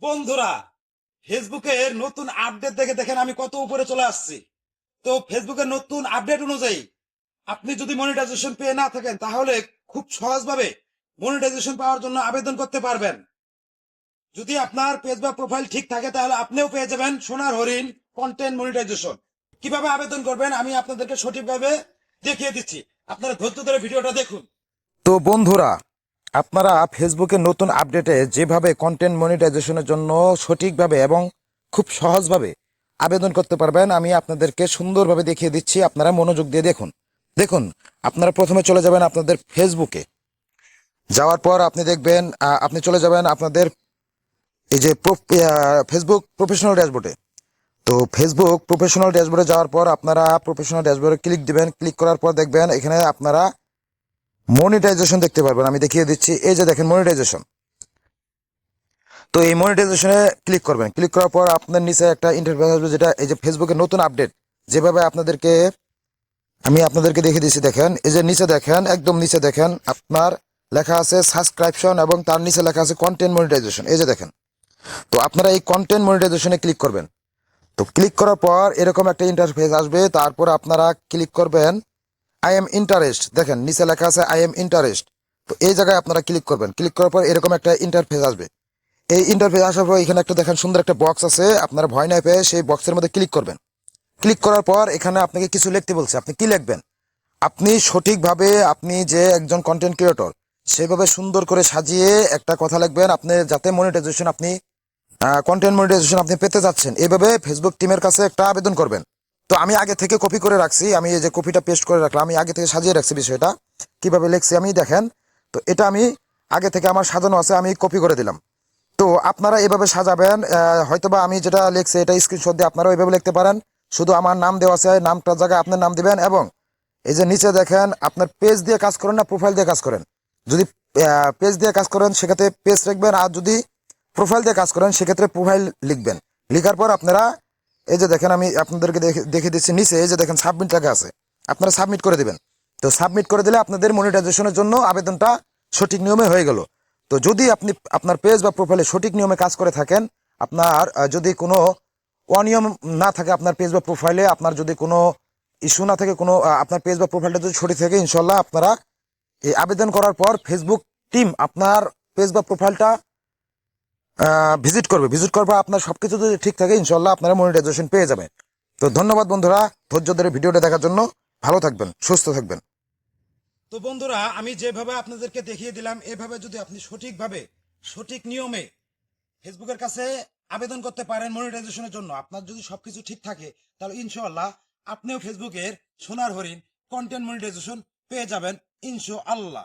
বন্ধুরা, ফেসবুকের নতুন আপডেট দেখে দেখেন আমি কত উপরে চলে আসছি। তো ফেসবুকের নতুন আপডেট অনুযায়ী আপনি যদি মনিটাইজেশন পেয়ে না থাকেন তাহলে খুব সহজভাবে মনিটাইজেশন পাওয়ার জন্য আবেদন করতে পারবেন। যদি আপনার পেজ বা প্রোফাইল ঠিক থাকে তাহলে আপনিও পেয়ে যাবেন সোনার হরিণ কন্টেন্ট মনিটাইজেশন। কিভাবে আবেদন করবেন আমি আপনাদেরকে সঠিকভাবে দেখিয়ে দিচ্ছি, আপনারা ধৈর্য ধরে ভিডিওটা দেখুন। তো বন্ধুরা, আপনারা ফেসবুকের নতুন আপডেটে যেভাবে কন্টেন্ট মনিটাইজেশনের জন্য সঠিকভাবে এবং খুব সহজভাবে আবেদন করতে পারবেন আমি আপনাদেরকে সুন্দরভাবে দেখিয়ে দিচ্ছি। আপনারা মনোযোগ দিয়ে দেখুন। দেখুন, আপনারা প্রথমে চলে যাবেন আপনাদের ফেসবুকে। যাওয়ার পর আপনি দেখবেন আপনি চলে যাবেন আপনাদের এই যে ফেসবুক প্রফেশনাল ড্যাশবোর্ডে। তো ফেসবুক প্রফেশনাল ড্যাশবোর্ডে যাওয়ার পর আপনারা প্রফেশনাল ড্যাশবোর্ডে ক্লিক দিবেন। ক্লিক করার পর দেখবেন এখানে আপনারা মনিটাইজেশন দেখতে পারবেন। আমি দেখিয়ে দিচ্ছি, এই যে দেখেন মনিটাইজেশন। তো এই মনিটাইজেশনে ক্লিক করবেন। ক্লিক করার পর আপনার নিচে একটা ইন্টারফেস আসবে, যেটা এই যে ফেসবুকের নতুন আপডেট যেভাবে আমি আপনাদেরকে দেখিয়ে দিচ্ছি। দেখেন, এই যে নিচে দেখেন, একদম নিচে দেখেন আপনার লেখা আছে সাবস্ক্রিপশন এবং তার নিচে লেখা আছে কন্টেন্ট মনিটাইজেশন। এই যে দেখেন, তো আপনারা এই কন্টেন্ট মনিটাইজেশনে ক্লিক করবেন। তো ক্লিক করার পর এরকম একটা ইন্টারফেস আসবে। তারপর আপনারা ক্লিক করবেন আই এম ইন্টারেস্ট। দেখেন নিচে লেখা আছে আই এম ইন্টারেস্ট। তো এই জায়গায় আপনারা ক্লিক করবেন। ক্লিক করার পর এরকম একটা ইন্টারফেস আসবে। এই ইন্টারফেস আসার পর এখানে একটা দেখেন সুন্দর একটা বক্স আছে। আপনারা ভয় না পেয়ে সেই বক্সের মধ্যে ক্লিক করবেন। ক্লিক করার পর এখানে আপনাকে কিছু লিখতে বলছে। আপনি কি লিখবেন? আপনি সঠিকভাবে, আপনি যে একজন কন্টেন্ট ক্রিয়েটর সেভাবে সুন্দর করে সাজিয়ে একটা কথা লিখবেন, আপনি যাতে মনিটাইজেশন আপনি কন্টেন্ট মনিটাইজেশন আপনি পেতে যাচ্ছেন। এইভাবে ফেসবুক টিমের কাছে একটা আবেদন করবেন। তো আমি আগে থেকে কপি করে রাখছি, আমি এই যে কপিটা পেস্ট করে রাখলাম, আমি আগে থেকে সাজিয়ে রাখছি বিষয়টা কিভাবে লিখছি আমি দেখেন। তো এটা আমি আগে থেকে আমার সাজানো আছে, আমি কপি করে দিলাম। তো আপনারা এভাবে সাজাবেন। হয়তোবা আমি যেটা লিখছি এটা স্ক্রিনশট দিয়ে আপনারাও এভাবে লিখতে পারেন। শুধু আমার নাম দেওয়া আছে, নামটার জায়গায় আপনার নাম দিবেন। এবং এই যে নিচে দেখেন, আপনার পেজ দিয়ে কাজ করেন না প্রোফাইল দিয়ে কাজ করেন? যদি পেজ দিয়ে কাজ করেন সেক্ষেত্রে পেজ লিখবেন, আর যদি প্রোফাইল দিয়ে কাজ করেন সেক্ষেত্রে প্রোফাইল লিখবেন। লিখার পর আপনারা এই যে দেখেন, আমি আপনাদেরকে দেখে দিচ্ছি, নিচে এই যে দেখেন সাবমিট লেখা আছে, আপনারা সাবমিট করে দিবেন। তো সাবমিট করে দিলে আপনাদের মনিটাইজেশনের জন্য আবেদনটা সঠিক নিয়মে হয়ে গেল। তো যদি আপনি আপনার পেজ বা প্রোফাইলে সঠিক নিয়মে কাজ করে থাকেন, আপনার যদি কোনো অনিয়ম না থাকে আপনার পেজ বা প্রোফাইলে, আপনার যদি কোনো ইস্যু না থাকে, কোনো আপনার পেজ বা প্রোফাইলটা যদি সঠিক থাকে, ইনশাল্লাহ আপনারা এই আবেদন করার পর ফেসবুক টিম আপনার পেজ বা প্রোফাইলটা ভিজিট করবে। ভিজিট করার পর আপনার সবকিছু যদি ঠিক থাকে, ইনশাল্লাহ আপনারা মনিটাইজেশন পেয়ে যাবেন। তো ধন্যবাদ বন্ধুরা, ধৈর্য ধরে ভিডিওটা দেখার জন্য। ভালো থাকবেন, সুস্থ থাকবেন। তো বন্ধুরা, আমি যেভাবে আপনাদেরকে দেখিয়ে দিলাম এভাবে যদি আপনি সঠিকভাবে সঠিক নিয়মে ফেসবুকের কাছে আবেদন করতে পারেন মনিটাইজেশনের জন্য, আপনার যদি সবকিছু ঠিক থাকে তাহলে ইনশাআল্লাহ আপনিও ফেসবুকের সোনার হরিণ কন্টেন্ট মনিটাইজেশন পেয়ে যাবেন ইনশাআল্লাহ।